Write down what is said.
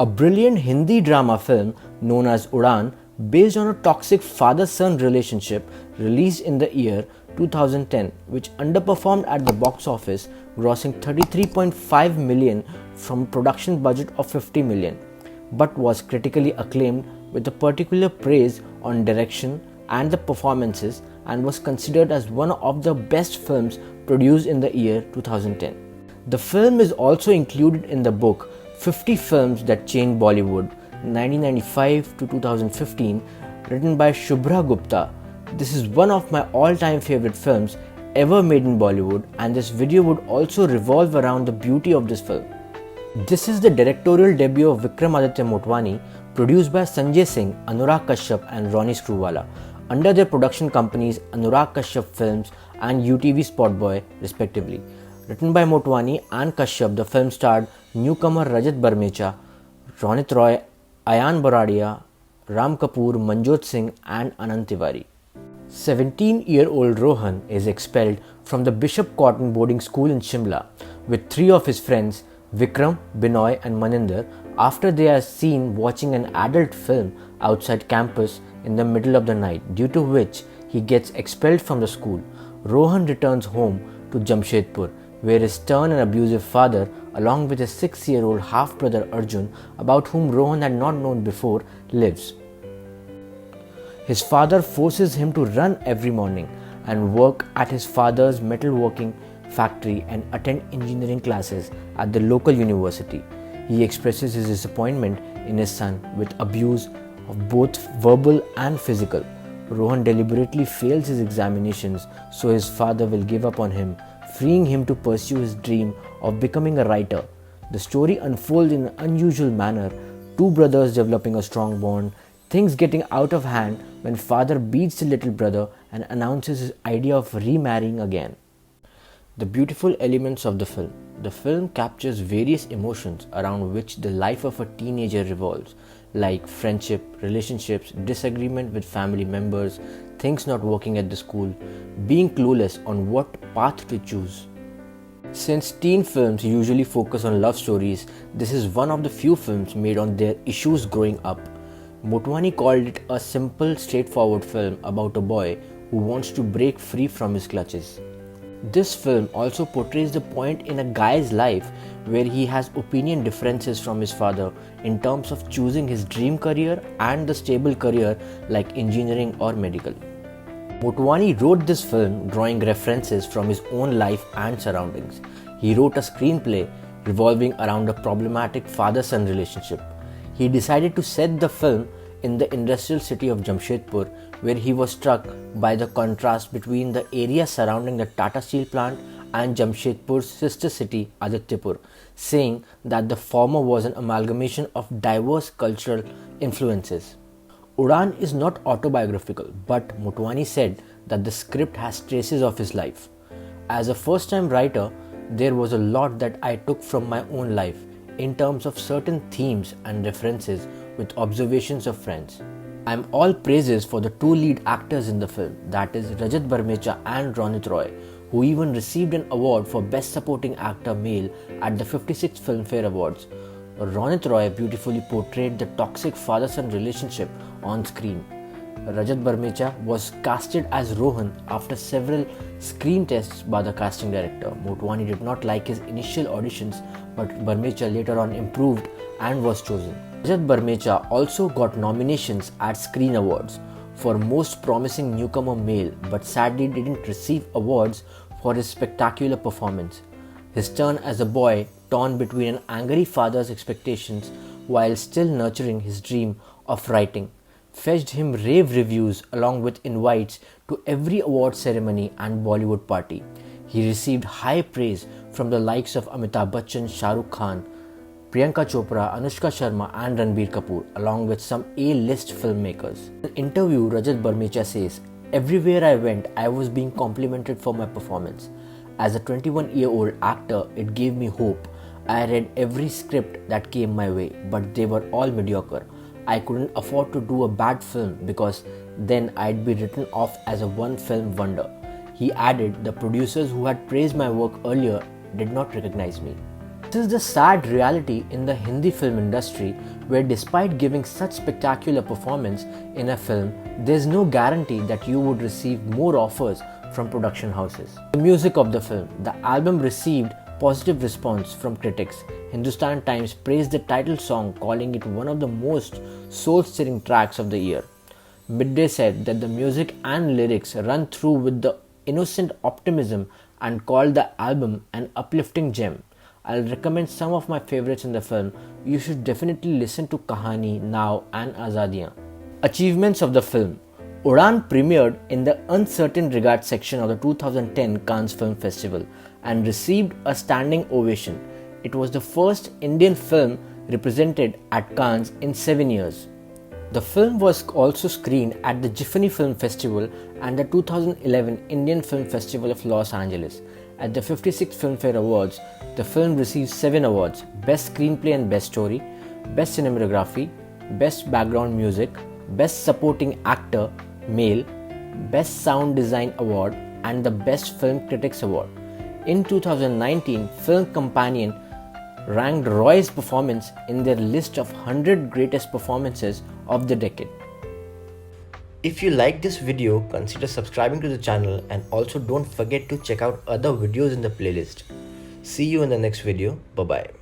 A brilliant Hindi drama film known as Udaan, based on a toxic father-son relationship, released in the year 2010, which underperformed at the box office, grossing 33.5 million from a production budget of 50 million, but was critically acclaimed with a particular praise on direction and the performances, and was considered as one of the best films produced in the year 2010. The film is also included in the book 50 Films That Changed Bollywood 1995 to 2015, written by Shubhra Gupta. This is one of my all-time favorite films ever made in Bollywood, and this video would also revolve around the beauty of this film. This is the directorial debut of Vikramaditya Motwani, produced by Sanjay Singh, Anurag Kashyap and Ronnie Screwvala, under their production companies Anurag Kashyap Films and UTV Spotboy respectively. Written by Motwani and Kashyap, the film starred newcomer Rajat Barmecha, Ronit Roy, Ayan Boradia, Ram Kapoor, Manjot Singh and Anand Tiwari. 17-year-old Rohan is expelled from the Bishop Cotton boarding school in Shimla with three of his friends Vikram, Binoy and Maninder after they are seen watching an adult film outside campus in the middle of the night, due to which he gets expelled from the school. Rohan returns home to Jamshedpur, where his stern and abusive father, along with his 6-year-old half-brother Arjun, about whom Rohan had not known before, lives. His father forces him to run every morning and work at his father's metalworking factory and attend engineering classes at the local university. He expresses his disappointment in his son with abuse of both verbal and physical. Rohan deliberately fails his examinations so his father will give up on him, freeing him to pursue his dream of becoming a writer. The story unfolds in an unusual manner, two brothers developing a strong bond, things getting out of hand when father beats the little brother and announces his idea of remarrying again. The beautiful elements of the film. The film captures various emotions around which the life of a teenager revolves, like friendship, relationships, disagreement with family members, things not working at the school, being clueless on what path to choose. Since teen films usually focus on love stories, this is one of the few films made on their issues growing up. Motwani called it a simple, straightforward film about a boy who wants to break free from his clutches. This film also portrays the point in a guy's life where he has opinion differences from his father in terms of choosing his dream career and the stable career like engineering or medical. Motwani wrote this film drawing references from his own life and surroundings. He wrote a screenplay revolving around a problematic father-son relationship. He decided to set the film in the industrial city of Jamshedpur, where he was struck by the contrast between the area surrounding the Tata Steel plant and Jamshedpur's sister city Adityapur, saying that the former was an amalgamation of diverse cultural influences. Udaan is not autobiographical, but Motwani said that the script has traces of his life. As a first-time writer, there was a lot that I took from my own life in terms of certain themes and references with observations of friends. I am all praises for the two lead actors in the film, that is Rajat Barmecha and Ronit Roy, who even received an award for Best Supporting Actor Male at the 56th Filmfare Awards. Ronit Roy beautifully portrayed the toxic father-son relationship on screen. Rajat Barmecha was casted as Rohan after several screen tests by the casting director. Motwani did not like his initial auditions, but Barmecha later on improved and was chosen. Rajat Barmecha also got nominations at Screen Awards for Most Promising Newcomer Male, but sadly didn't receive awards for his spectacular performance. His turn as a boy torn between an angry father's expectations while still nurturing his dream of writing fetched him rave reviews along with invites to every award ceremony and Bollywood party. He received high praise from the likes of Amitabh Bachchan, Shah Rukh Khan, Priyanka Chopra, Anushka Sharma and Ranbir Kapoor, along with some A-list filmmakers. In an interview, Rajat Barmecha says, "Everywhere I went, I was being complimented for my performance. As a 21-year-old actor, it gave me hope. I read every script that came my way, but they were all mediocre. I couldn't afford to do a bad film because then I'd be written off as a one-film wonder." He added, "The producers who had praised my work earlier did not recognize me." This is the sad reality in the Hindi film industry, where despite giving such spectacular performance in a film, there's no guarantee that you would receive more offers from production houses. The music of the film. The album received positive response from critics. Hindustan Times praised the title song, calling it one of the most soul-stirring tracks of the year. Midday said that the music and lyrics run through with the innocent optimism and called the album an uplifting gem. I'll recommend some of my favorites in the film. You should definitely listen to Kahani, Now and Azadiyan. Achievements of the film. Udaan premiered in the Uncertain Regard section of the 2010 Cannes Film Festival and received a standing ovation. It was the first Indian film represented at Cannes in 7 years. The film was also screened at the Jiffany Film Festival and the 2011 Indian Film Festival of Los Angeles. At the 56th Filmfare Awards, the film received 7 awards: Best Screenplay and Best Story, Best Cinematography, Best Background Music, Best Supporting Actor, Male, Best Sound Design Award, and the Best Film Critics Award. In 2019, Film Companion ranked Roy's performance in their list of 100 greatest performances of the decade. If you like this video, consider subscribing to the channel and also don't forget to check out other videos in the playlist. See you in the next video. Bye bye.